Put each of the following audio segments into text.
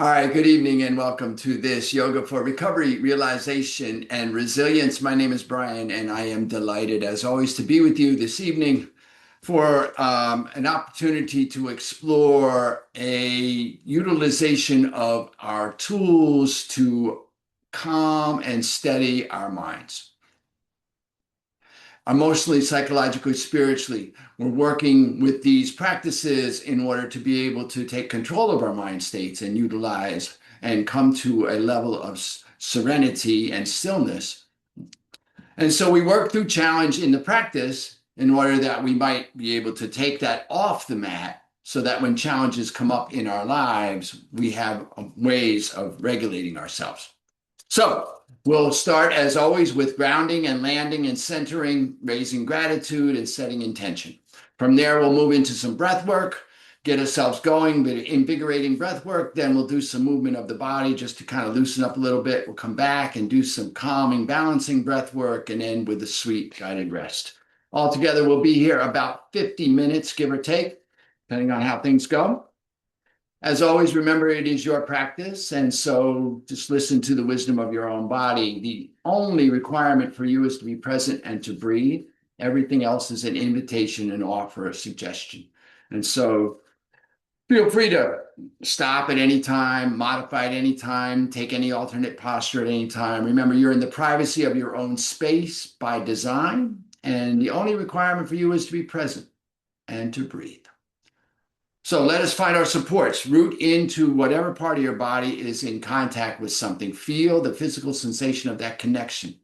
All right, good evening and welcome to this Yoga for Recovery, Realization, and Resilience. My name is Brian, and I am delighted, as always, to be with you this evening for an opportunity to explore a utilization of our tools to calm and steady our minds. Emotionally, psychologically, spiritually, we're working with these practices in order to be able to take control of our mind states and utilize and come to a level of serenity and stillness. And so we work through challenge in the practice in order that we might be able to take that off the mat so that when challenges come up in our lives, we have ways of regulating ourselves. So we'll start, as always, with grounding and landing and centering, raising gratitude and setting intention. From there, we'll move into some breath work, get ourselves going, but invigorating breath work. Then we'll do some movement of the body just to kind of loosen up a little bit. We'll come back and do some calming, balancing breath work, and end with a sweet guided rest. Altogether, we'll be here about 50 minutes, give or take, depending on how things go. As always, remember it is your practice, and so just listen to the wisdom of your own body. The only requirement for you is to be present and to breathe. Everything else is an invitation and offer, a suggestion. And so feel free to stop at any time, modify at any time, take any alternate posture at any time. Remember, you're in the privacy of your own space by design, and the only requirement for you is to be present and to breathe. So let us find our supports. Root into whatever part of your body is in contact with something. Feel the physical sensation of that connection.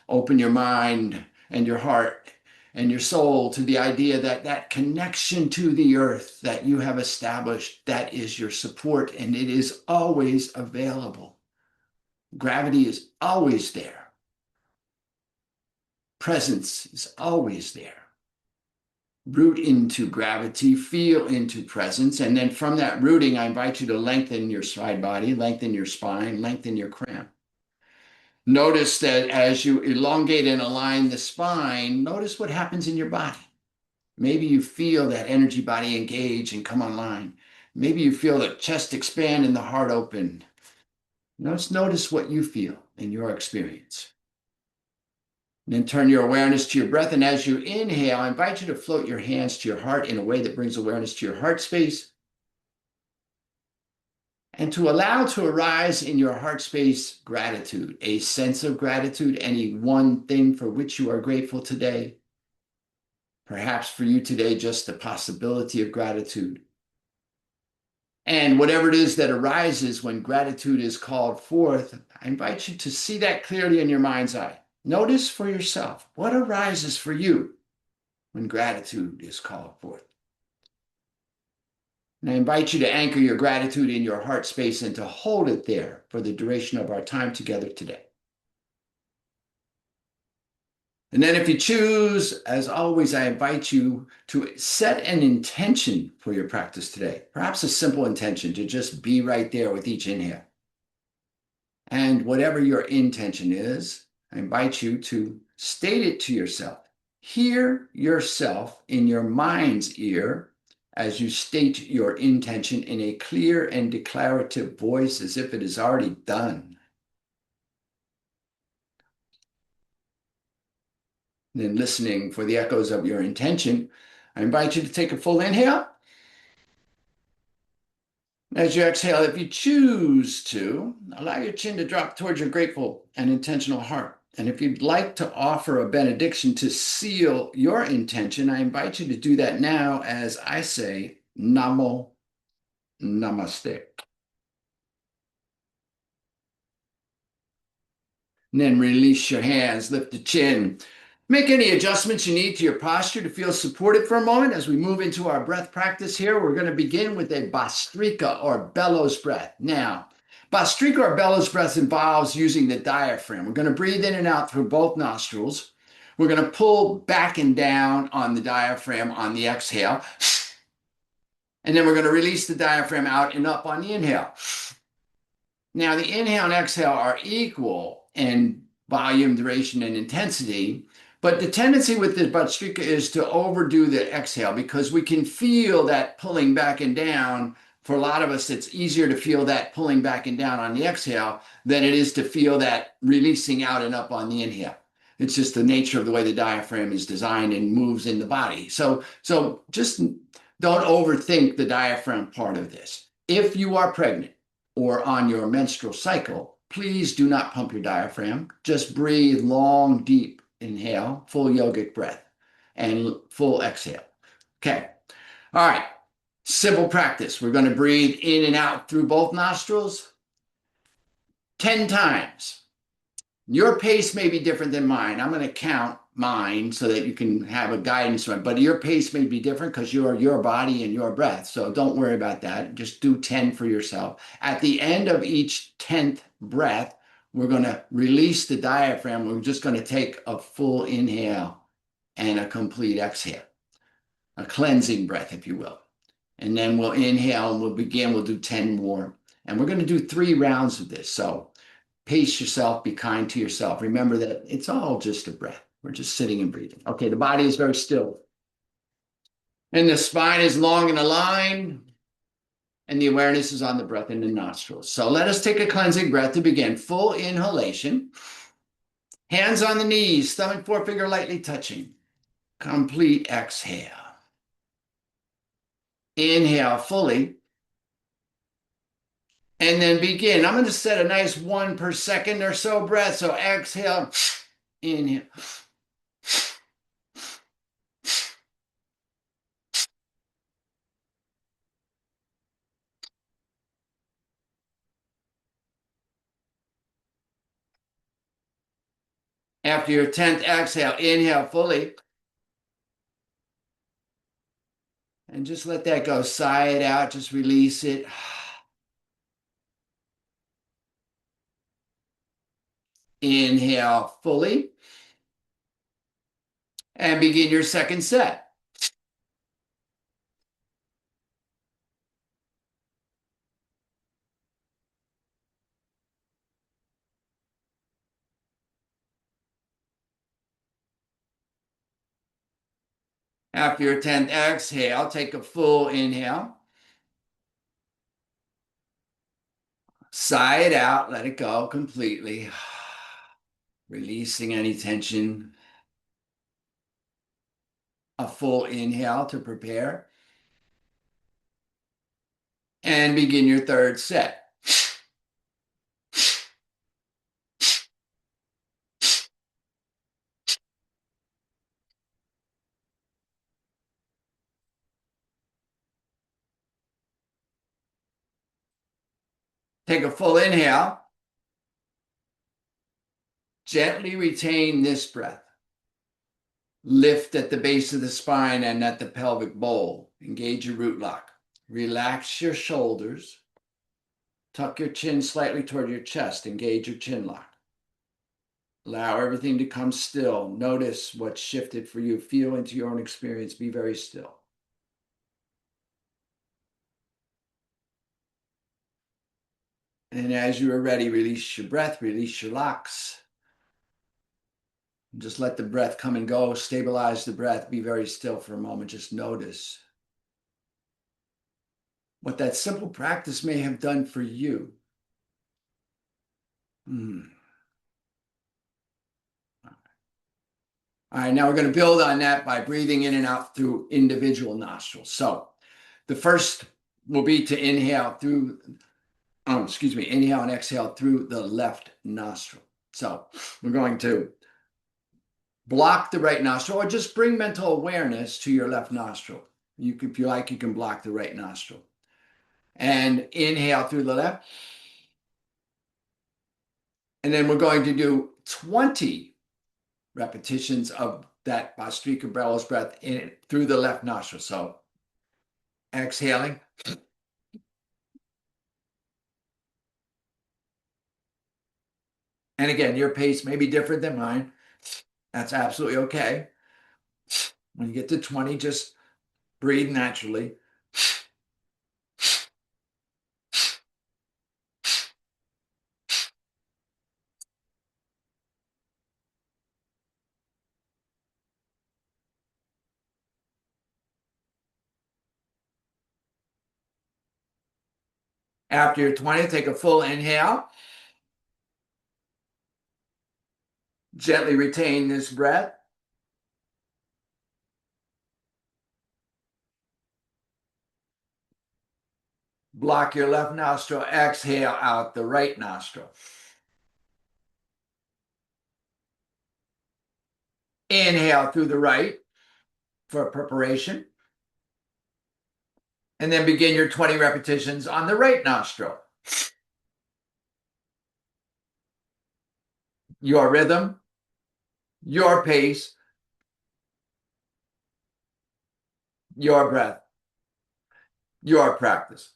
Open your mind and your heart and your soul to the idea that that connection to the earth that you have established, that is your support, and it is always available. Gravity is always there. Presence is always there. Root into gravity, feel into presence, and then from that rooting, I invite you to lengthen your side body, lengthen your spine, lengthen your crown. Notice that as you elongate and align the spine, notice what happens in your body. Maybe you feel that energy body engage and come online. Maybe you feel the chest expand and the heart open. Notice what you feel in your experience. Then turn your awareness to your breath. And as you inhale, I invite you to float your hands to your heart in a way that brings awareness to your heart space. And to allow to arise in your heart space gratitude, a sense of gratitude, any one thing for which you are grateful today. Perhaps for you today, just the possibility of gratitude. And whatever it is that arises when gratitude is called forth, I invite you to see that clearly in your mind's eye. Notice for yourself what arises for you when gratitude is called forth. And I invite you to anchor your gratitude in your heart space and to hold it there for the duration of our time together today. And then if you choose, as always, I invite you to set an intention for your practice today. Perhaps a simple intention to just be right there with each inhale. And whatever your intention is, I invite you to state it to yourself. Hear yourself in your mind's ear as you state your intention in a clear and declarative voice as if it is already done. And then listening for the echoes of your intention, I invite you to take a full inhale. As you exhale, if you choose to, allow your chin to drop towards your grateful and intentional heart. And if you'd like to offer a benediction to seal your intention, I invite you to do that now as I say, Namo Namaste. And then release your hands, lift the chin. Make any adjustments you need to your posture to feel supported for a moment. As we move into our breath practice here, we're going to begin with a Bhastrika or bellows breath. Now, Bhastrika or bellows breath involves using the diaphragm. We're going to breathe in and out through both nostrils. We're going to pull back and down on the diaphragm on the exhale. And then we're going to release the diaphragm out and up on the inhale. Now, the inhale and exhale are equal in volume, duration, and intensity. But the tendency with the Bhastrika is to overdo the exhale because we can feel that pulling back and down For a lot of us, it's easier to feel that pulling back and down on the exhale than it is to feel that releasing out and up on the inhale. It's just the nature of the way the diaphragm is designed and moves in the body. So just don't overthink the diaphragm part of this. If you are pregnant or on your menstrual cycle, please do not pump your diaphragm. Just breathe long, deep inhale, full yogic breath, and full exhale. Okay. All right. Simple practice. We're going to breathe in and out through both nostrils 10 times. Your pace may be different than mine. I'm going to count mine so that you can have a guidance on it. But your pace may be different because you're your body and your breath. So don't worry about that. Just do 10 for yourself. At the end of each 10th breath, we're going to release the diaphragm. We're just going to take a full inhale and a complete exhale, a cleansing breath, if you will. And then we'll inhale and we'll do 10 more. And we're going to do 3 rounds of this. So pace yourself, be kind to yourself. Remember that it's all just a breath. We're just sitting and breathing. Okay, the body is very still. And the spine is long and aligned. And the awareness is on the breath in the nostrils. So let us take a cleansing breath to begin. Full inhalation. Hands on the knees, thumb and forefinger lightly touching. Complete exhale. Inhale fully. And then begin. I'm going to set a nice 1 per second or so breath. So exhale, inhale. After your 10th exhale, inhale fully. And just let that go. Sigh it out. Just release it. Inhale fully. And begin your second set. After your 10th exhale, take a full inhale. Sigh it out. Let it go completely. Releasing any tension. A full inhale to prepare. And begin your third set. Take a full inhale. Gently retain this breath. Lift at the base of the spine and at the pelvic bowl. Engage your root lock. Relax your shoulders. Tuck your chin slightly toward your chest. Engage your chin lock. Allow everything to come still. Notice what's shifted for you. Feel into your own experience. Be very still. And as you are ready, release your breath, release your locks. Just let the breath come and go. Stabilize the breath. Be very still for a moment. Just notice what that simple practice may have done for you. All right, now we're going to build on that by breathing in and out through individual nostrils. So the first will be to inhale through, inhale and exhale through the left nostril. So we're going to block the right nostril or just bring mental awareness to your left nostril. If you like, you can block the right nostril. And inhale through the left. And then we're going to do 20 repetitions of that Bhastrika bellows breath in through the left nostril. So exhaling. And again, your pace may be different than mine. That's absolutely okay. When you get to 20, just breathe naturally. After your 20th, take a full inhale. Gently retain this breath. Block your left nostril. Exhale out the right nostril. Inhale through the right for preparation. And then begin your 20 repetitions on the right nostril. Your rhythm, your pace, your breath, your practice.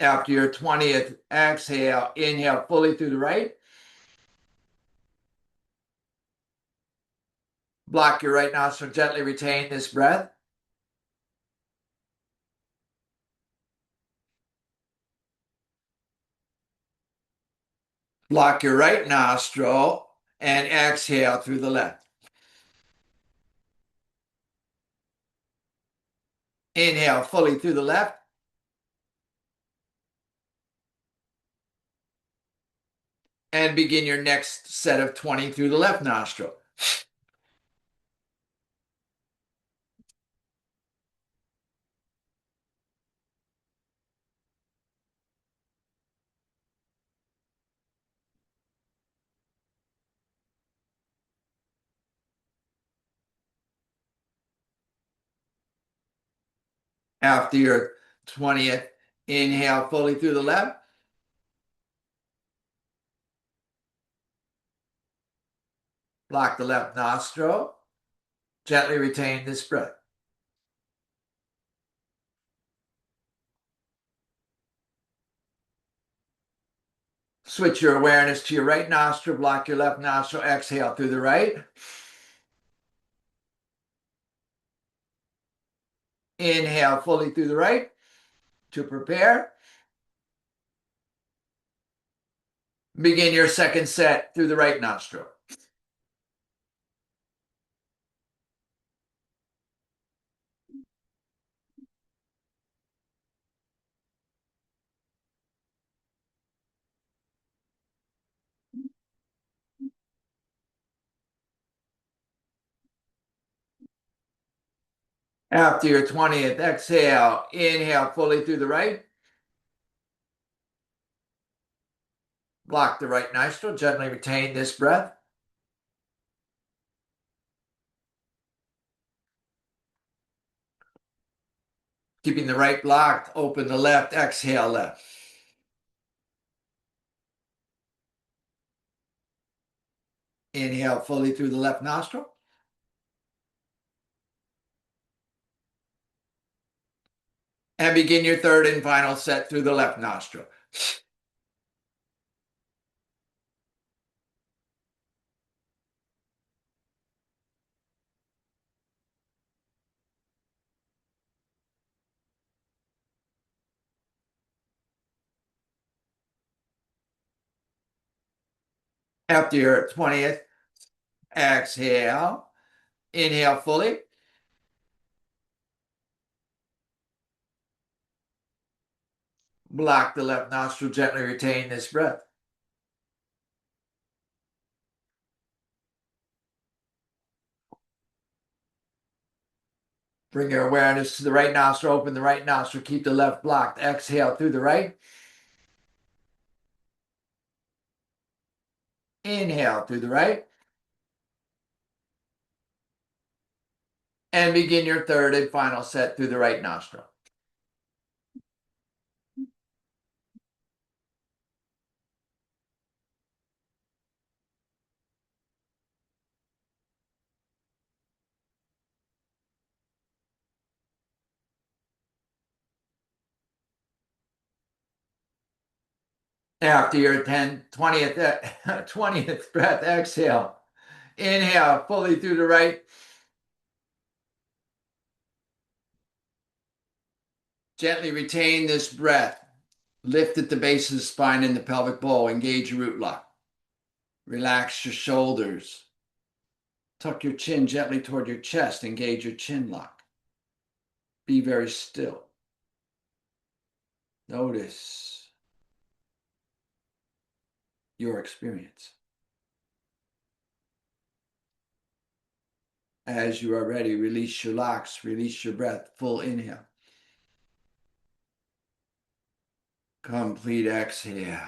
After your 20th exhale, inhale fully through the right. Block your right nostril, gently retain this breath. Block your right nostril and exhale through the left. Inhale fully through the left. And begin your next set of 20 through the left nostril. After your 20th, inhale fully through the left. Block the left nostril. Gently retain this breath. Switch your awareness to your right nostril. Block your left nostril. Exhale through the right. Inhale fully through the right to prepare. Begin your second set through the right nostril. After your 20th exhale, inhale fully through the right. Block the right nostril. Gently retain this breath. Keeping the right blocked, open the left. Exhale left. Inhale fully through the left nostril. And begin your third and final set through the left nostril. After your 20th exhale, inhale fully. Block the left nostril, gently retain this breath. Bring your awareness to the right nostril, open the right nostril, keep the left blocked. Exhale through the right. Inhale through the right. And begin your third and final set through the right nostril. After your 20th breath, exhale. Inhale fully through the right. Gently retain this breath. Lift at the base of the spine in the pelvic bowl. Engage your root lock. Relax your shoulders. Tuck your chin gently toward your chest. Engage your chin lock. Be very still. Notice your experience. As you are ready, release your locks, release your breath, full inhale. Complete exhale.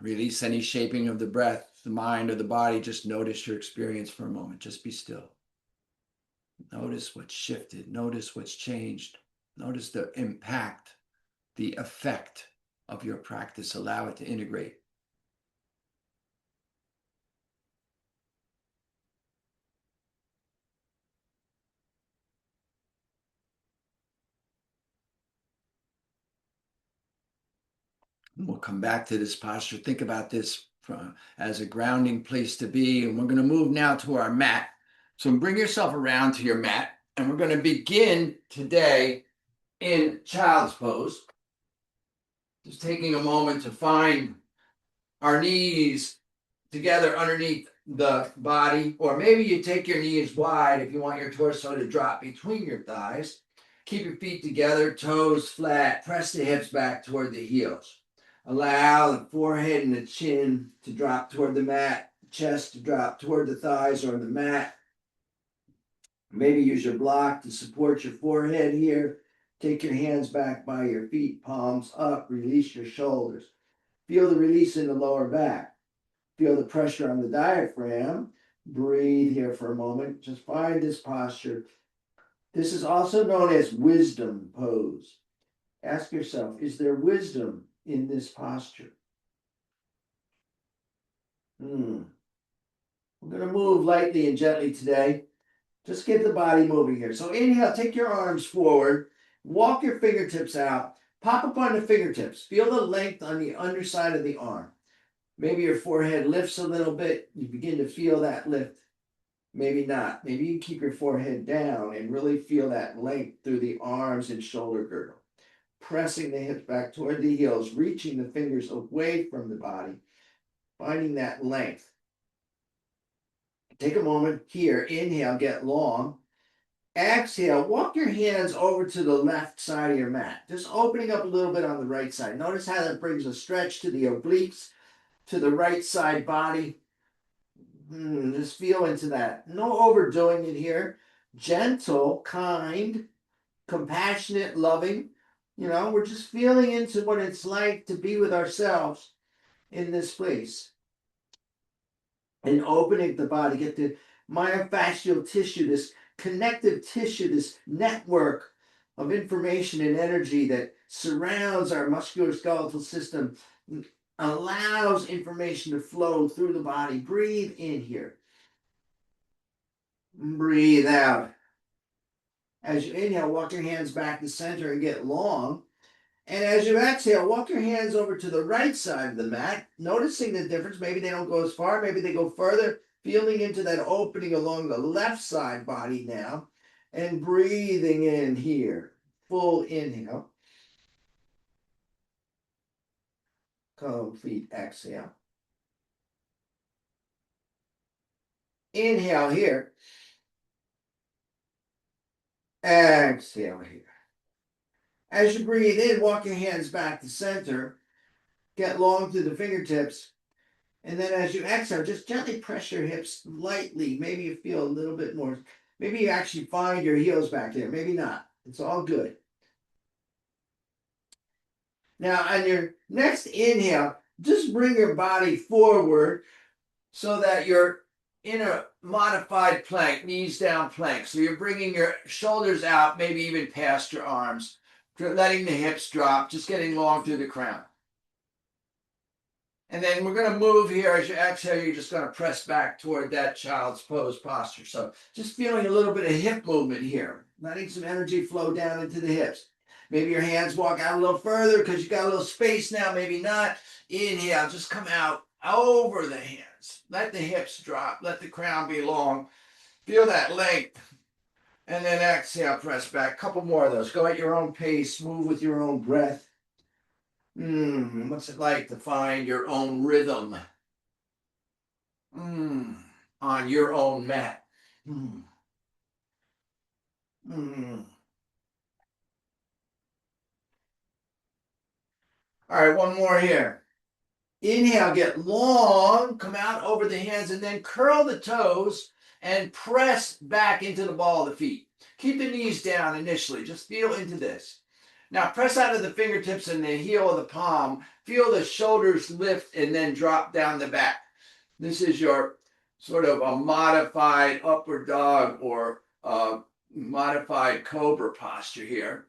Release any shaping of the breath, the mind, or the body. Just notice your experience for a moment. Just be still. Notice what's shifted. Notice what's changed. Notice the impact, the effect of your practice. Allow it to integrate. And we'll come back to this posture. Think about this as a grounding place to be. And we're going to move now to our mat. So bring yourself around to your mat. And we're going to begin today in child's pose. Just taking a moment to find our knees together underneath the body, or maybe you take your knees wide if you want your torso to drop between your thighs. Keep your feet together, toes flat, press the hips back toward the heels. Allow the forehead and the chin to drop toward the mat, chest to drop toward the thighs or the mat. Maybe use your block to support your forehead here. Take your hands back by your feet, palms up, release your shoulders. Feel the release in the lower back. Feel the pressure on the diaphragm. Breathe here for a moment. Just find this posture. This is also known as wisdom pose. Ask yourself, is there wisdom in this posture? We're going to move lightly and gently today. Just get the body moving here. So inhale, take your arms forward. Walk your fingertips out. Pop up on the fingertips. Feel the length on the underside of the arm. Maybe your forehead lifts a little bit. You begin to feel that lift. Maybe not. Maybe you keep your forehead down and really feel that length through the arms and shoulder girdle. Pressing the hips back toward the heels, reaching the fingers away from the body, finding that length. Take a moment here. Inhale, get long. Exhale, walk your hands over to the left side of your mat. Just opening up a little bit on the right side. Notice how that brings a stretch to the obliques, to the right side body. Just feel into that. No overdoing it here. Gentle, kind, compassionate, loving. We're just feeling into what it's like to be with ourselves in this place. And opening the body, get the myofascial tissue, this connective tissue, this network of information and energy that surrounds our musculoskeletal system, allows information to flow through the body. Breathe in here. Breathe out. As you inhale, walk your hands back to center and get long. And as you exhale, walk your hands over to the right side of the mat, noticing the difference. Maybe they don't go as far, maybe they go further, feeling into that opening along the left side body now, and breathing in here. Full inhale. Complete exhale. Inhale here. Exhale here. As you breathe in, walk your hands back to center. Get long through the fingertips. And then as you exhale, just gently press your hips lightly. Maybe you feel a little bit more. Maybe you actually find your heels back there. Maybe not. It's all good. Now, on your next inhale, just bring your body forward so that you're in a modified plank, knees down plank. So you're bringing your shoulders out, maybe even past your arms, letting the hips drop, just getting long through the crown. And then we're going to move here. As you exhale, you're just going to press back toward that child's pose posture. So just feeling a little bit of hip movement here, letting some energy flow down into the hips. Maybe your hands walk out a little further because you got a little space now, maybe not. Inhale, just come out over the hands. Let the hips drop. Let the crown be long. Feel that length. And then exhale, press back. A couple more of those. Go at your own pace. Move with your own breath. What's it like to find your own rhythm? Mm, on your own mat. Mm, mm. All right, one more here. Inhale, get long, come out over the hands, and then curl the toes and press back into the ball of the feet. Keep the knees down initially. Just feel into this. Now press out of the fingertips and the heel of the palm. Feel the shoulders lift and then drop down the back. This is your sort of a modified upward dog or modified cobra posture here.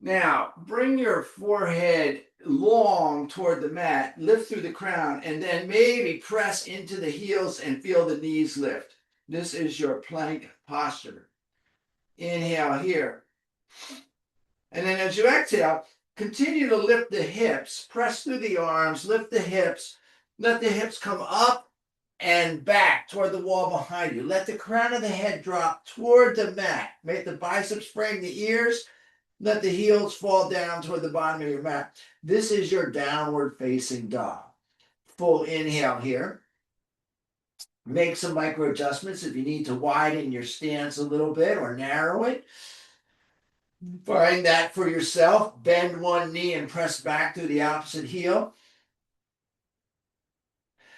Now, bring your forehead long toward the mat, lift through the crown, and then maybe press into the heels and feel the knees lift. This is your plank posture. Inhale here. And then as you exhale, continue to lift the hips, press through the arms, lift the hips, let the hips come up and back toward the wall behind you. Let the crown of the head drop toward the mat. Make the biceps frame the ears. Let the heels fall down toward the bottom of your mat. This is your downward facing dog. Full inhale here. Make some micro adjustments if you need to widen your stance a little bit or narrow it. Find that for yourself. Bend one knee and press back through the opposite heel.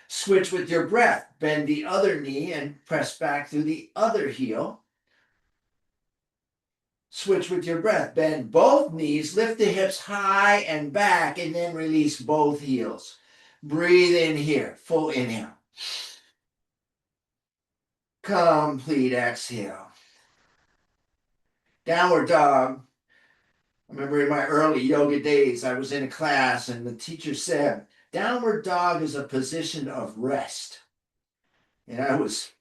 Switch with your breath. Bend the other knee and press back through the other heel. Switch with your breath. Bend both knees, lift the hips high and back, and then release both heels. Breathe in here. Full inhale. Complete exhale. Downward dog. I remember in my early yoga days, I was in a class and the teacher said, downward dog is a position of rest. And I was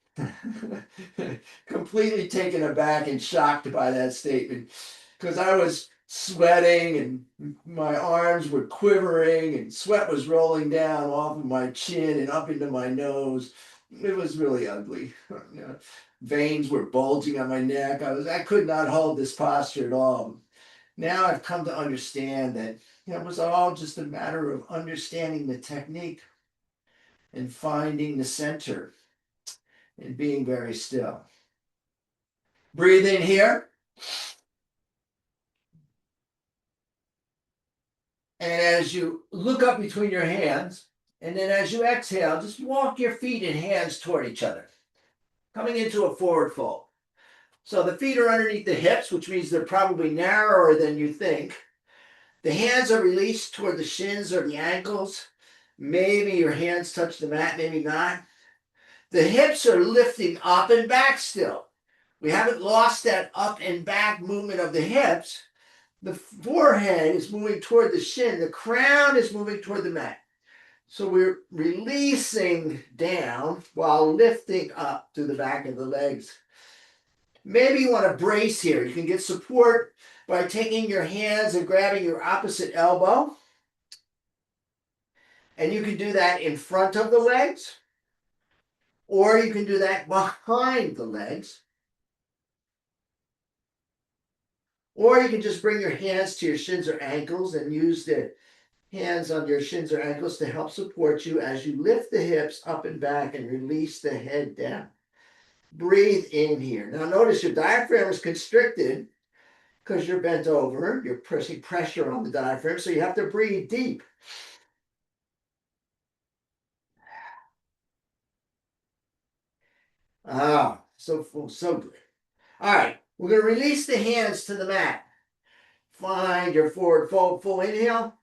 completely taken aback and shocked by that statement because I was sweating and my arms were quivering and sweat was rolling down off of my chin and up into my nose. It was really ugly. You know, veins were bulging on my neck. I could not hold this posture at all. Now I've come to understand that it was all just a matter of understanding the technique and finding the center and being very still. Breathe in here. And as you look up between your hands, and then as you exhale, just walk your feet and hands toward each other, coming into a forward fold. So the feet are underneath the hips, which means they're probably narrower than you think. The hands are released toward the shins or the ankles. Maybe your hands touch the mat, maybe not. The hips are lifting up and back still. We haven't lost that up and back movement of the hips. The forehead is moving toward the shin. The crown is moving toward the mat. So we're releasing down while lifting up to the back of the legs. Maybe you want to brace here. You can get support by taking your hands and grabbing your opposite elbow. And you can do that in front of the legs, or you can do that behind the legs. Or you can just bring your hands to your shins or ankles and use the hands on your shins or ankles to help support you as you lift the hips up and back and release the head down. Breathe in here. Now notice your diaphragm is constricted because you're bent over. You're pressing pressure on the diaphragm, so you have to breathe deep. So full, so good. All right, we're going to release the hands to the mat. Find your forward fold, full inhale.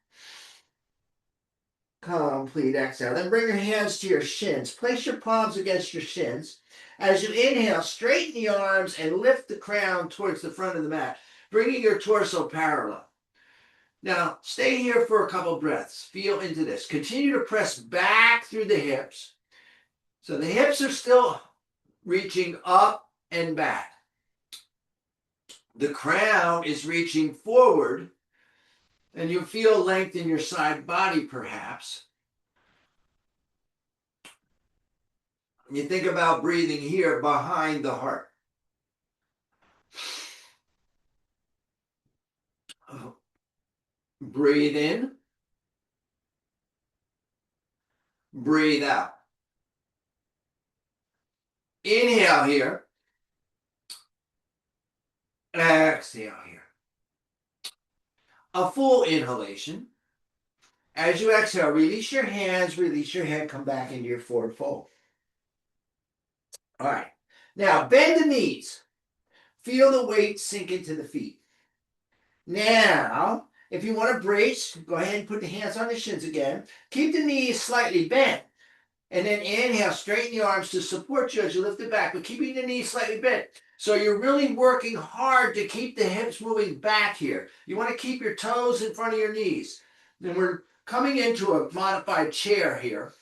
Complete exhale. Then bring your hands to your shins. Place your palms against your shins. As you inhale, straighten the arms and lift the crown towards the front of the mat, bringing your torso parallel. Now, stay here for a couple breaths. Feel into this. Continue to press back through the hips. So the hips are still reaching up and back. The crown is reaching forward, and you feel length in your side body, perhaps. You think about breathing here behind the heart. Breathe in. Breathe out. Inhale here. Exhale here. A full inhalation. As you exhale, release your hands, release your head, come back into your forward fold. All right. Now, bend the knees. Feel the weight sink into the feet. Now, if you want to brace, go ahead and put the hands on the shins again. Keep the knees slightly bent. And then inhale, straighten the arms to support you as you lift it back, but keeping the knees slightly bent. So you're really working hard to keep the hips moving back here. You want to keep your toes in front of your knees. Then we're coming into a modified chair here.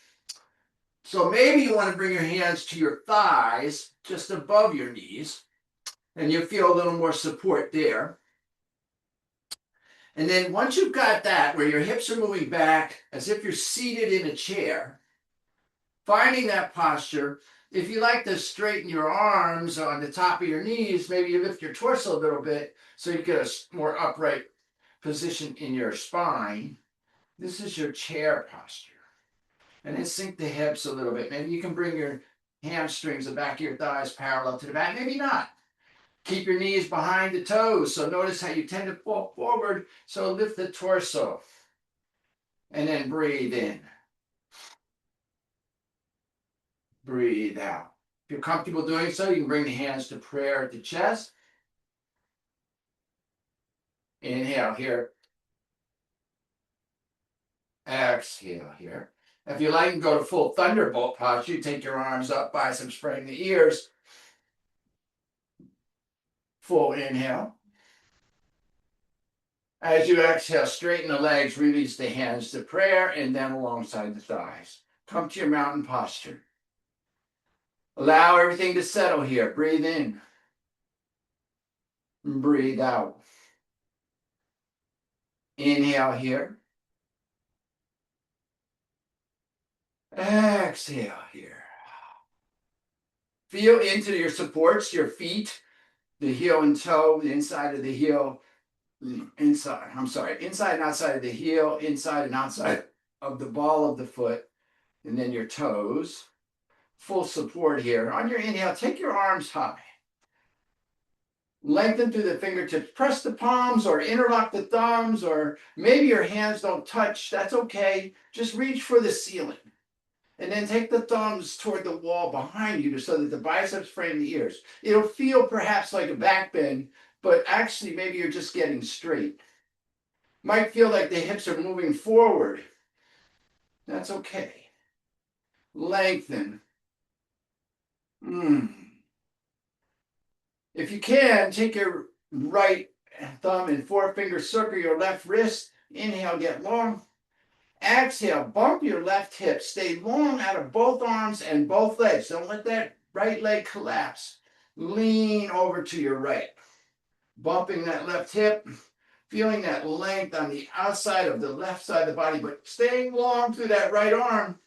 So maybe you want to bring your hands to your thighs, just above your knees, and you feel a little more support there. And then once you've got that, where your hips are moving back as if you're seated in a chair, finding that posture. If you like to straighten your arms on the top of your knees, maybe you lift your torso a little bit so you get a more upright position in your spine. This is your chair posture. And then sink the hips a little bit. Maybe you can bring your hamstrings, the back of your thighs parallel to the back. Maybe not. Keep your knees behind the toes. So notice how you tend to fall forward. So lift the torso. And then breathe in. Breathe out. If you're comfortable doing so, you can bring the hands to prayer at the chest. Inhale here. Exhale here. If you like, you can go to full thunderbolt posture. You take your arms up, biceps spraying the ears. Full inhale. As you exhale, straighten the legs, release the hands to prayer, and then alongside the thighs. Come to your mountain posture. Allow everything to settle here. Breathe in. Breathe out. Inhale here. Exhale here. Feel into your supports, your feet, the heel and toe, the inside of the heel, inside and outside of the heel, inside and outside of the ball of the foot, and then your toes. Full support here. On your inhale, take your arms high. Lengthen through the fingertips. Press the palms or interlock the thumbs, or maybe your hands don't touch. That's okay. Just reach for the ceiling. And then take the thumbs toward the wall behind you so that the biceps frame the ears. It'll feel perhaps like a back bend, but actually maybe you're just getting straight. Might feel like the hips are moving forward. That's okay. Lengthen. If you can, take your right thumb and forefinger, circle your left wrist. Inhale, get long. Exhale, bump your left hip. Stay long out of both arms and both legs. Don't let that right leg collapse. Lean over to your right. Bumping that left hip. Feeling that length on the outside of the left side of the body, but staying long through that right arm.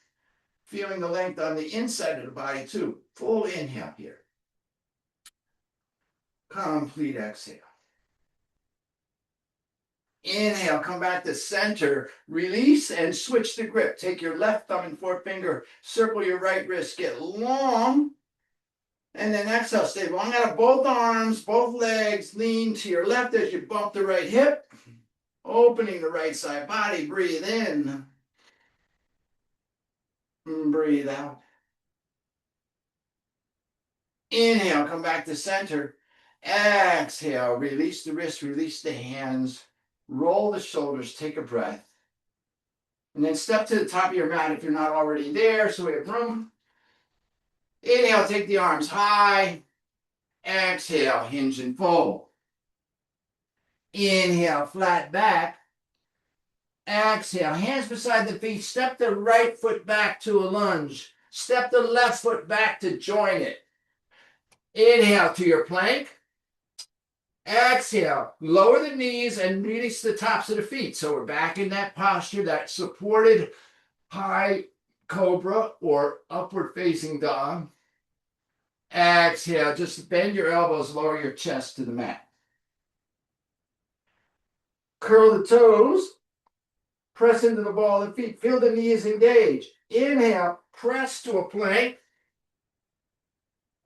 Feeling the length on the inside of the body too. Full inhale here. Complete exhale. Inhale, come back to center, release and switch the grip. Take your left thumb and forefinger, circle your right wrist, get long, and then exhale, stay long out of both arms, both legs, lean to your left as you bump the right hip, opening the right side body, breathe in, breathe out. Inhale, come back to center, exhale, release the wrist, release the hands, roll the shoulders, take a breath. And then step to the top of your mat if you're not already there, so we have room. Inhale, take the arms high. Exhale, hinge and fold. Inhale, flat back. Exhale, hands beside the feet. Step the right foot back to a lunge. Step the left foot back to join it. Inhale to your plank. Exhale, lower the knees and release the tops of the feet. So we're back in that posture, that supported high cobra or upward facing dog. Exhale, just bend your elbows, lower your chest to the mat. Curl the toes, press into the ball of the feet, feel the knees engage. Inhale, press to a plank.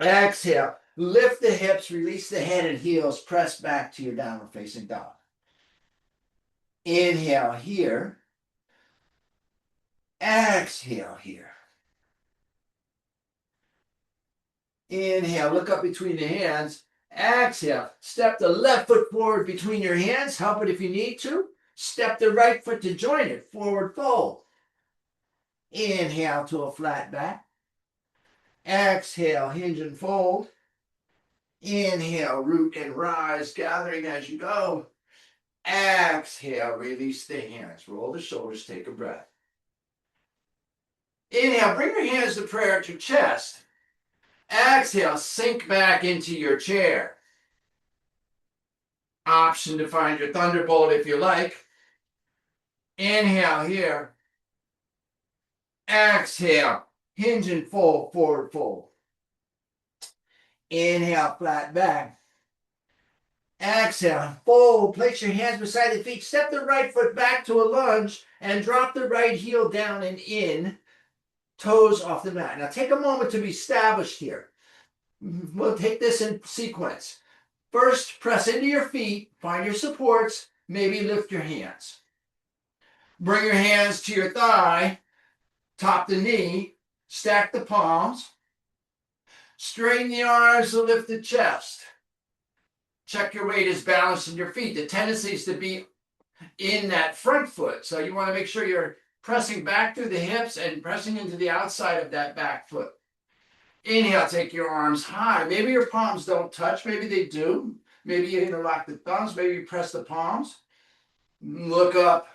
Exhale. Lift the hips, release the head and heels, press back to your downward facing dog. Inhale here. Exhale here. Inhale, look up between the hands. Exhale, step the left foot forward between your hands. Help it if you need to. Step the right foot to join it. Forward fold. Inhale to a flat back. Exhale, hinge and fold. Inhale, root and rise, gathering as you go. Exhale, release the hands. Roll the shoulders, take a breath. Inhale, bring your hands to prayer at your chest. Exhale, sink back into your chair. Option to find your thunderbolt if you like. Inhale here. Exhale, hinge and fold, forward fold. Inhale, flat back. Exhale, fold. Place your hands beside the feet. Step the right foot back to a lunge and drop the right heel down and in. Toes off the mat. Now take a moment to be established here. We'll take this in sequence. First, press into your feet. Find your supports. Maybe lift your hands. Bring your hands to your thigh. Top the knee. Stack the palms. Straighten the arms to lift the chest. Check your weight is balanced in your feet. The tendency is to be in that front foot. So you want to make sure you're pressing back through the hips and pressing into the outside of that back foot. Inhale, take your arms high. Maybe your palms don't touch. Maybe they do. Maybe you interlock the thumbs. Maybe you press the palms. Look up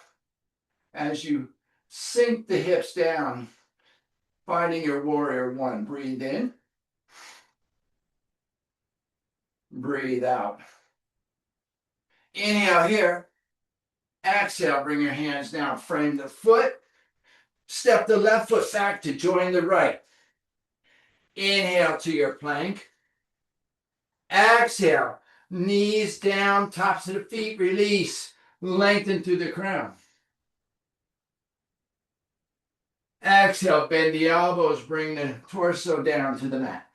as you sink the hips down, finding your warrior one. Breathe in. Breathe out. Inhale here. Exhale, bring your hands down. Frame the foot. Step the left foot back to join the right. Inhale to your plank. Exhale, knees down, tops of the feet, release. Lengthen through the crown. Exhale, bend the elbows, bring the torso down to the mat.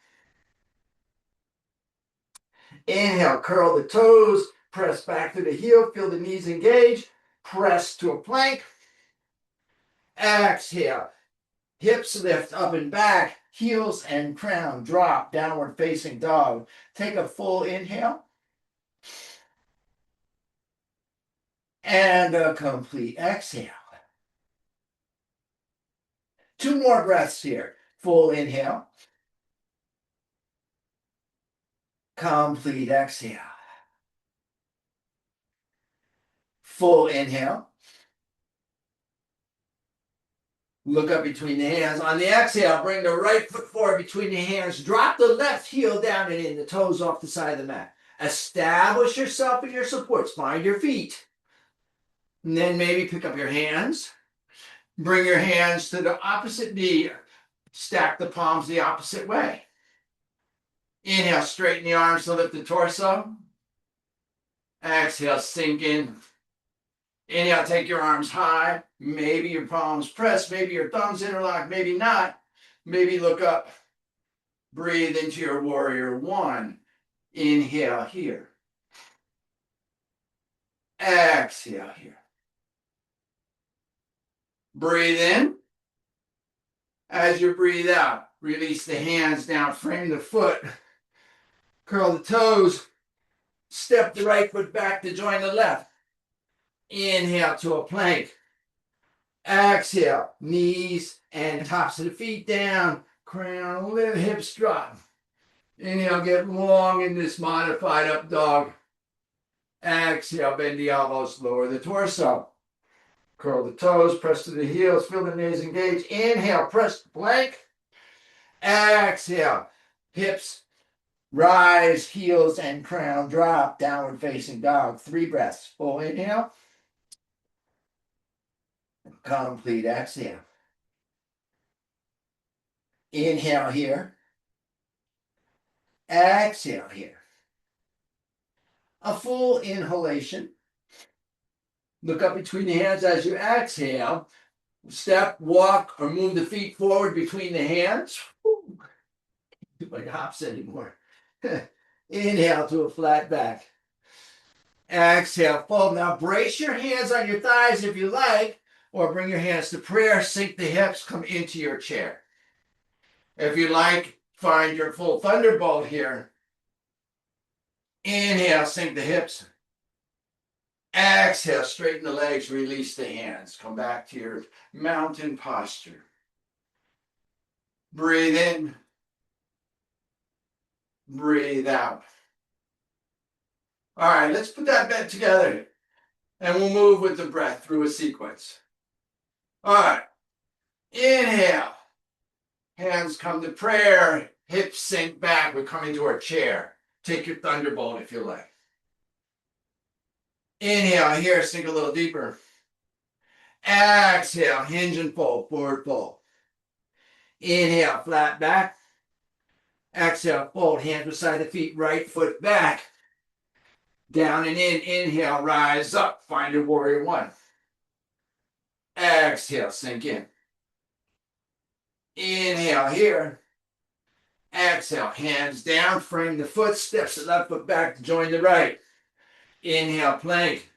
Inhale, curl the toes, press back to the heel, feel the knees engage, press to a plank. Exhale, hips lift up and back, heels and crown drop, downward facing dog. Take a full inhale. And a complete exhale. 2 more breaths here. Full inhale. Complete exhale. Full inhale. Look up between the hands. On the exhale, bring the right foot forward between the hands. Drop the left heel down and in, the toes off the side of the mat. Establish yourself in your supports. Find your feet. And then maybe pick up your hands. Bring your hands to the opposite knee. Stack the palms the opposite way. Inhale, straighten the arms to lift the torso. Exhale, sink in. Inhale, take your arms high. Maybe your palms press. Maybe your thumbs interlock. Maybe not. Maybe look up. Breathe into your warrior one. Inhale here. Exhale here. Breathe in. As you breathe out, release the hands down, frame the foot, curl the toes, step the right foot back to join the left. Inhale to a plank. Exhale, knees and tops of the feet down, crown, hips drop. Inhale, get long in this modified up dog. Exhale, bend the elbows, lower the torso. Curl the toes, press to the heels, feel the knees engage. Inhale, press the plank. Exhale, hips rise, heels and crown drop, downward facing dog. 3 breaths. Full inhale. Complete exhale. Inhale here. Exhale here. A full inhalation. Look up between the hands as you exhale. Step, walk, or move the feet forward between the hands. do my hops anymore. Inhale to a flat back. Exhale, fold. Now brace your hands on your thighs if you like, or bring your hands to prayer, sink the hips, come into your chair. If you like, find your full thunderbolt here. Inhale, sink the hips. Exhale, straighten the legs, release the hands. Come back to your mountain posture. Breathe in. Breathe out. All right, let's put that back together. And we'll move with the breath through a sequence. All right. Inhale. Hands come to prayer. Hips sink back. We're coming to our chair. Take your thunderbolt if you like. Inhale here, sink a little deeper. Exhale, hinge and fold, forward fold. Inhale, flat back. Exhale, fold, hands beside the feet, right foot back. Down and in, inhale, rise up, find your warrior one. Exhale, sink in. Inhale here. Exhale, hands down, frame the foot, steps the left foot back to join the right. Inhale, plank.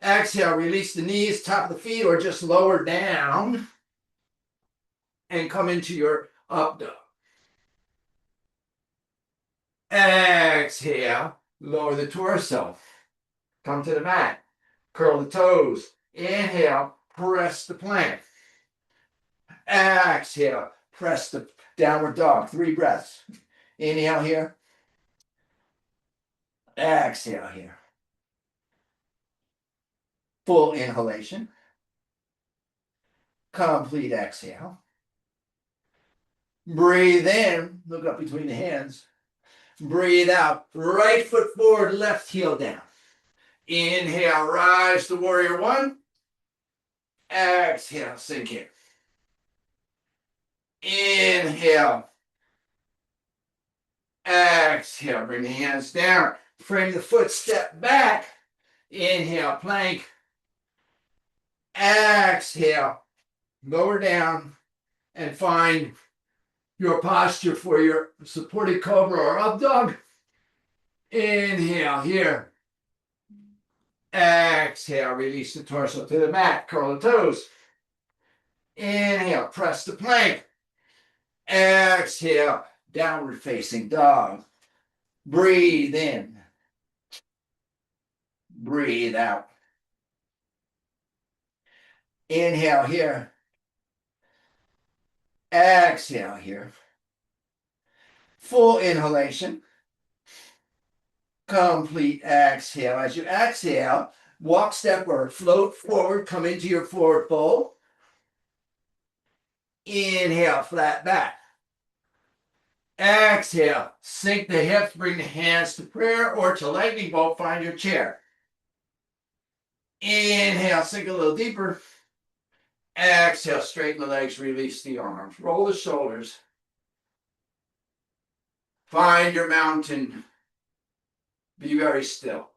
Exhale, release the knees, top of the feet, or just lower down and come into your up dog. Exhale, lower the torso. Come to the mat. Curl the toes. Inhale, press the plank. Exhale, press the downward dog. 3 breaths. Inhale here. Exhale here. Full inhalation. Complete exhale. Breathe in. Look up between the hands. Breathe out. Right foot forward, left heel down. Inhale, rise to warrior one. Exhale, sink in. Inhale. Exhale, bring the hands down. Frame the foot, step back. Inhale, plank. Exhale, lower down and find your posture for your supported cobra or up dog. Inhale here. Exhale, release the torso to the mat, curl the toes. Inhale, press the plank. Exhale, downward facing dog. Breathe in. Breathe out. Inhale here. Exhale here. Full inhalation. Complete exhale. As you exhale, walk, step, or float forward. Come into your forward fold. Inhale, flat back. Exhale, sink the hips, bring the hands to prayer or to lightning bolt, find your chair. Inhale, sink a little deeper. Exhale, straighten the legs, release the arms. Roll the shoulders. Find your mountain. Be very still.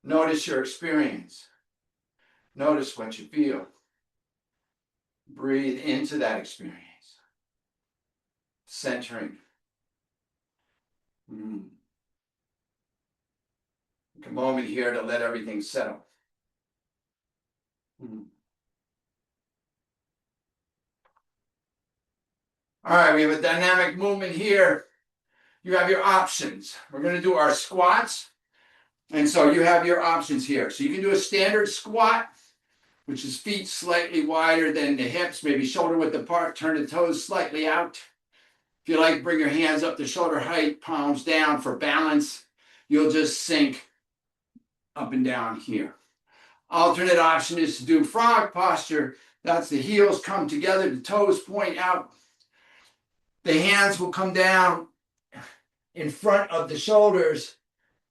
Notice your experience. Notice what you feel. Breathe into that experience. Centering. Take a moment here to let everything settle. All right, we have a dynamic movement here. You have your options. We're going to do our squats. And so you have your options here. So you can do a standard squat, which is feet slightly wider than the hips, maybe shoulder width apart, turn the toes slightly out. If you like, bring your hands up to shoulder height, palms down for balance. You'll just sink up and down here. Alternate option is to do frog posture. That's the heels come together, the toes point out. The hands will come down in front of the shoulders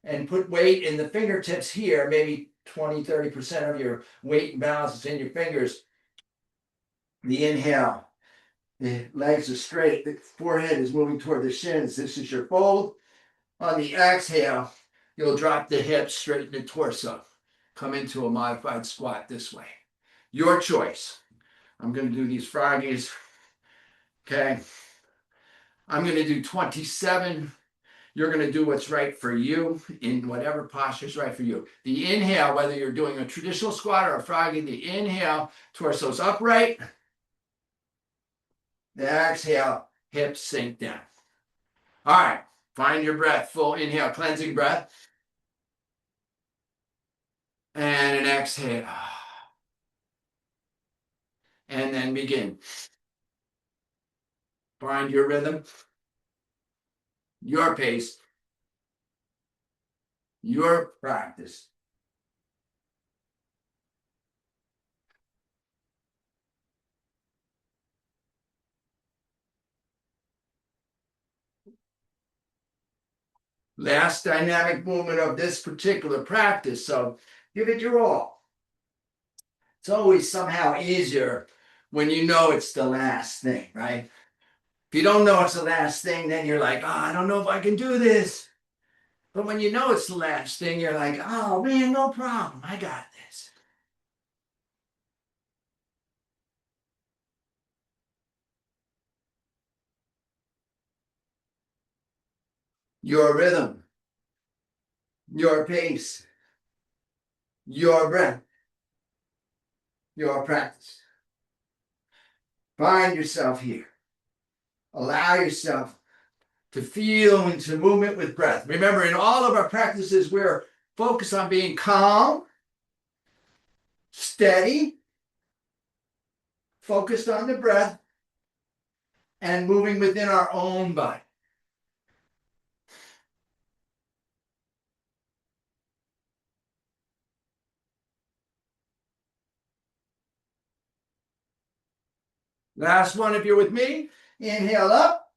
and put weight in the fingertips here. Maybe 20-30% of your weight and balance is in your fingers. The inhale, the legs are straight, the forehead is moving toward the shins. This is your fold. On the exhale, you'll drop the hips, straighten the torso. Come into a modified squat this way. Your choice. I'm going to do these froggies. Okay. I'm going to do 27. You're going to do what's right for you in whatever posture is right for you. The inhale, whether you're doing a traditional squat or a froggy, the inhale, torso's upright. The exhale, hips sink down. All right, find your breath. Full inhale, cleansing breath. And an exhale. And then begin. Find your rhythm, your pace, your practice. Last dynamic movement of this particular practice, so give it your all. It's always somehow easier when you know it's the last thing, right? If you don't know it's the last thing, then you're like, oh, I don't know if I can do this. But when you know it's the last thing, you're like, oh man, no problem. I got this. Your rhythm, your pace, your breath, your practice. Find yourself here. Allow yourself to feel into movement with breath. Remember, in all of our practices, we're focused on being calm, steady, focused on the breath, and moving within our own body. Last one, if you're with me, inhale up.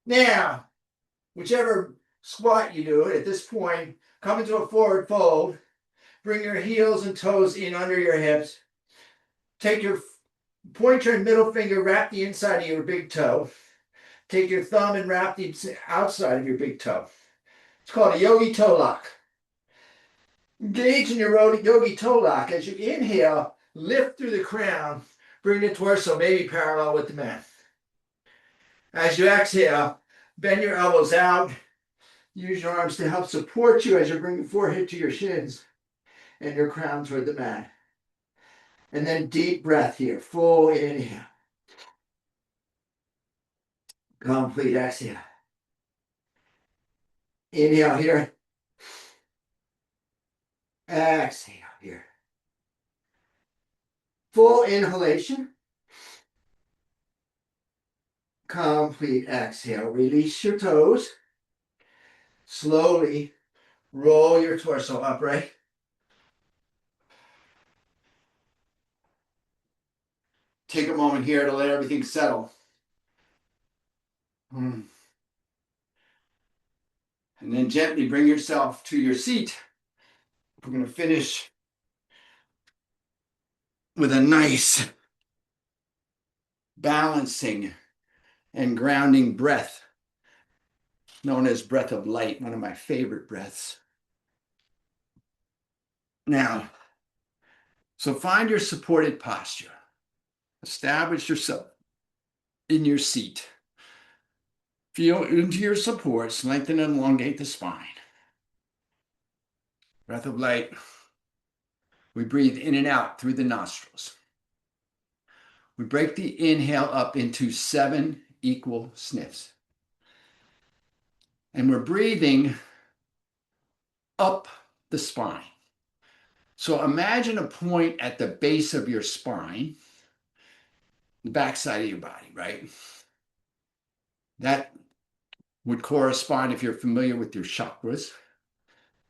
Now, whichever squat you do at this point, come into a forward fold. Bring your heels and toes in under your hips. Take your pointer and middle finger, wrap the inside of your big toe. Take your thumb and wrap the outside of your big toe. It's called a yogi toe lock. Engage in your yogi toe lock. As you inhale, lift through the crown. Bring the torso maybe parallel with the mat. As you exhale, bend your elbows out. Use your arms to help support you as you bring your forehead to your shins and your crown toward the mat. And then deep breath here. Full inhale. Complete exhale. Inhale here. Exhale here. Full inhalation. Complete exhale. Release your toes. Slowly roll your torso upright. Take a moment here to let everything settle. And then gently bring yourself to your seat. We're going to finish with a nice balancing and grounding breath, known as breath of light, one of my favorite breaths. Now, so find your supported posture. Establish yourself in your seat. Feel into your supports, lengthen and elongate the spine. Breath of light. We breathe in and out through the nostrils. We break the inhale up into 7 equal sniffs. And we're breathing up the spine. So imagine a point at the base of your spine, the backside of your body, right? That would correspond, if you're familiar with your chakras,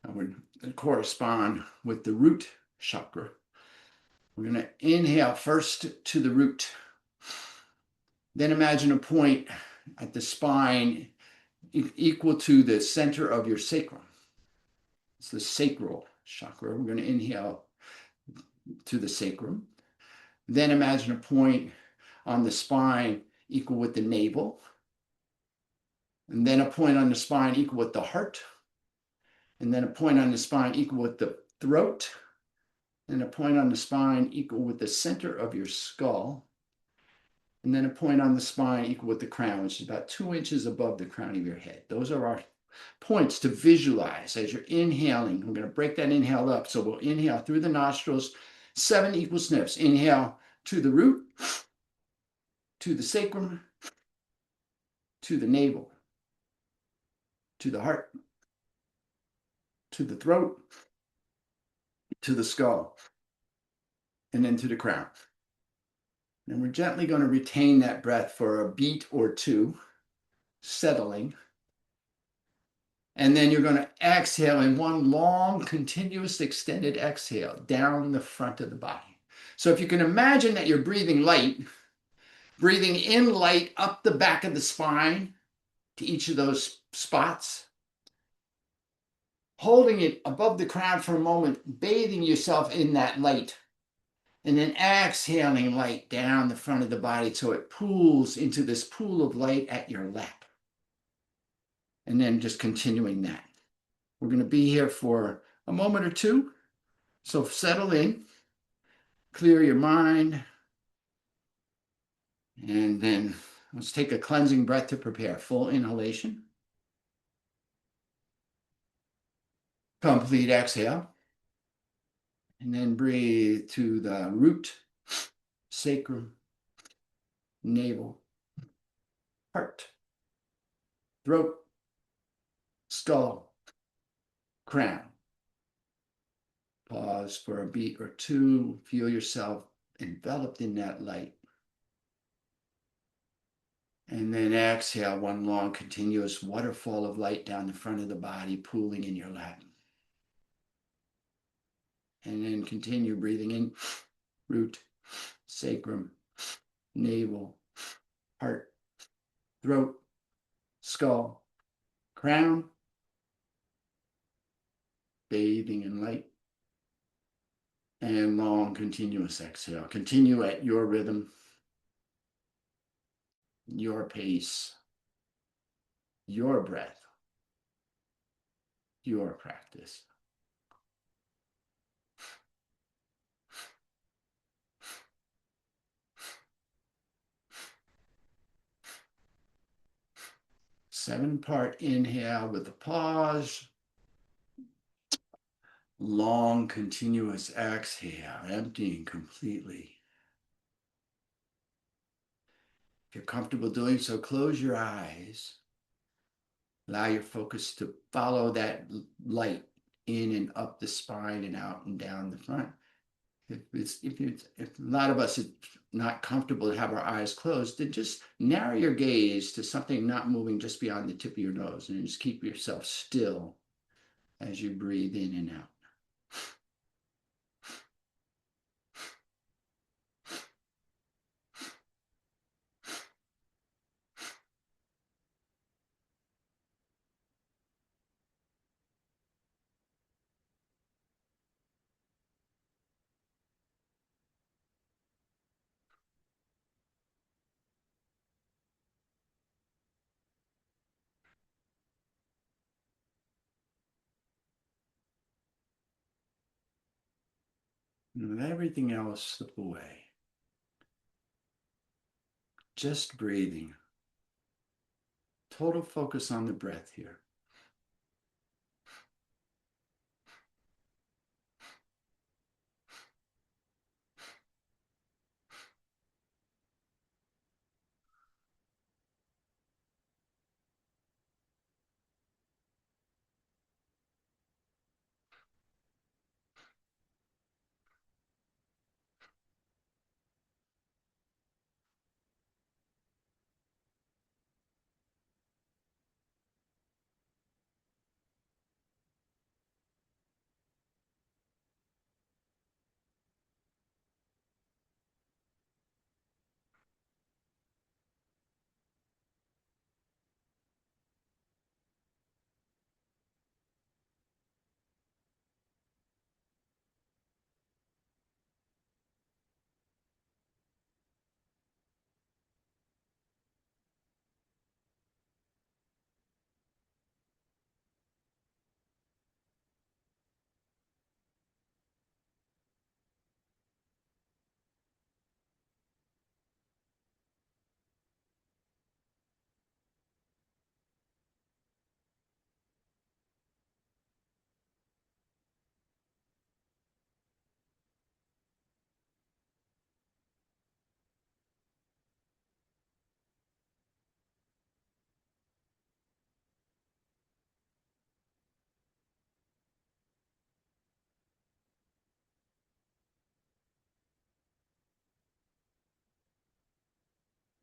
that would correspond with the root chakra. We're going to inhale first to the root. Then imagine a point at the spine equal to the center of your sacrum. It's the sacral chakra. We're going to inhale to the sacrum. Then imagine a point on the spine equal with the navel. And then a point on the spine equal with the heart. And then a point on the spine equal with the throat. And a point on the spine equal with the center of your skull. and then a point on the spine equal with the crown, which is about 2 inches above the crown of your head. Those are our points to visualize as you're inhaling. We're going to break that inhale up. So we'll inhale through the nostrils, 7 equal sniffs. Inhale to the root, to the sacrum, to the navel, to the heart, to the throat, to the skull, and then to the crown. And we're gently going to retain that breath for a beat or two, settling. And then you're going to exhale in one long, continuous, extended exhale down the front of the body. So if you can imagine that you're breathing light, breathing in light up the back of the spine to each of those spots, holding it above the crown for a moment, bathing yourself in that light, and then exhaling light down the front of the body so it pools into this pool of light at your lap. And then just continuing that. We're going to be here for a moment or two. So settle in, clear your mind, and then let's take a cleansing breath to prepare. Full inhalation. Complete exhale. And then breathe to the root, sacrum, navel, heart, throat, skull, crown. Pause for a beat or two. Feel yourself enveloped in that light. And then exhale, one long continuous waterfall of light down the front of the body, pooling in your lap. And then continue breathing in, root, sacrum, navel, heart, throat, skull, crown, bathing in light. And long continuous exhale. Continue at your rhythm, your pace, your breath, your practice. Seven-part inhale with a pause. Long continuous exhale, emptying completely. If you're comfortable doing so, close your eyes. Allow your focus to follow that light in and up the spine and out and down the front. If a lot of us are not comfortable to have our eyes closed, then just narrow your gaze to something not moving just beyond the tip of your nose, and just keep yourself still as you breathe in and out. And let everything else slip away. Just breathing. Total focus on the breath here.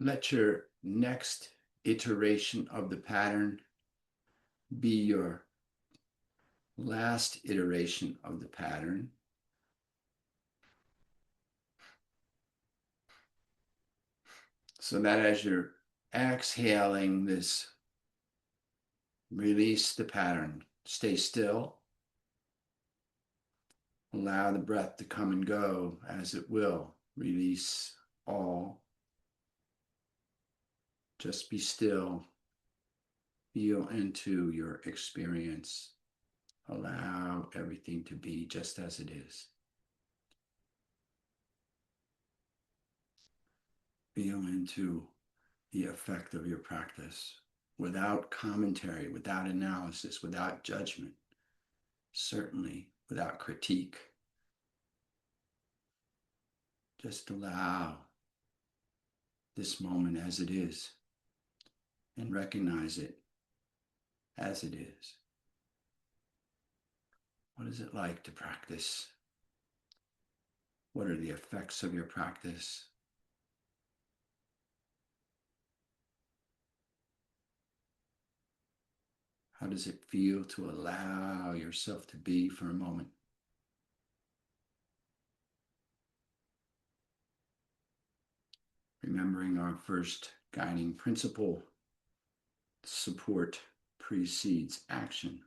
let your next iteration of the pattern be your last iteration of the pattern. So that as you're exhaling this, release the pattern. Stay still. Allow the breath to come and go as it will. Release all. Just be still. Feel into your experience. Allow everything to be just as it is. Feel into the effect of your practice without commentary, without analysis, without judgment, certainly without critique. Just allow this moment as it is and recognize it as it is. What is it like to practice? What are the effects of your practice? How does it feel to allow yourself to be for a moment? Remembering our first guiding principle, support precedes action.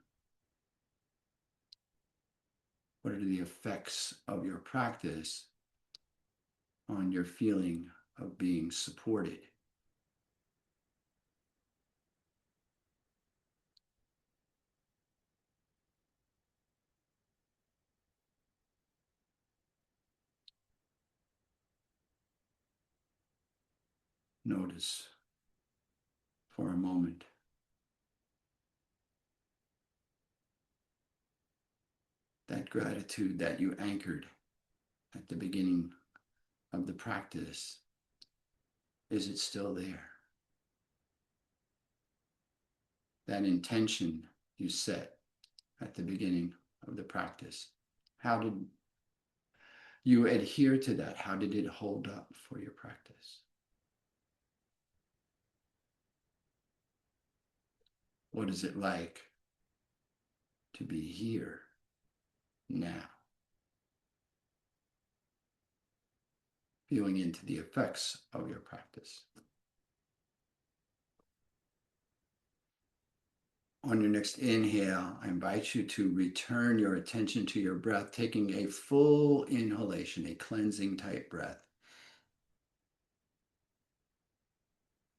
What are the effects of your practice on your feeling of being supported? Notice for a moment that gratitude that you anchored at the beginning of the practice. Is it still there? That intention you set at the beginning of the practice, how did you adhere to that? How did it hold up for your practice? What is it like to be here now? Feeling into the effects of your practice. On your next inhale, I invite you to return your attention to your breath, taking a full inhalation, a cleansing type breath,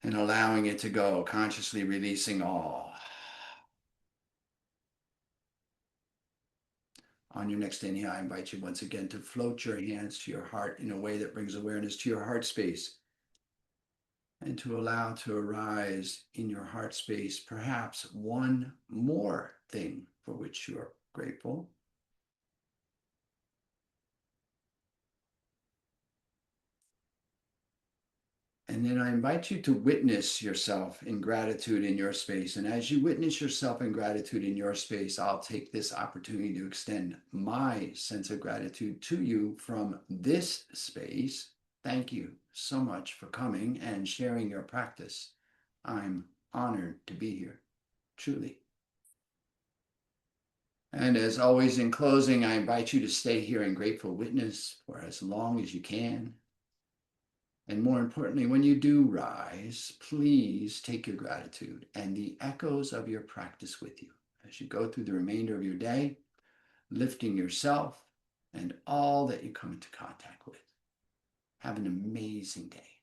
and allowing it to go, consciously releasing all. On your next inhale, I invite you once again to float your hands to your heart in a way that brings awareness to your heart space, and to allow to arise in your heart space perhaps one more thing for which you are grateful. And then I invite you to witness yourself in gratitude in your space. And as you witness yourself in gratitude in your space, I'll take this opportunity to extend my sense of gratitude to you from this space. Thank you so much for coming and sharing your practice. I'm honored to be here, truly. And as always, in closing, I invite you to stay here in grateful witness for as long as you can. And more importantly, when you do rise, please take your gratitude and the echoes of your practice with you as you go through the remainder of your day, lifting yourself and all that you come into contact with. Have an amazing day.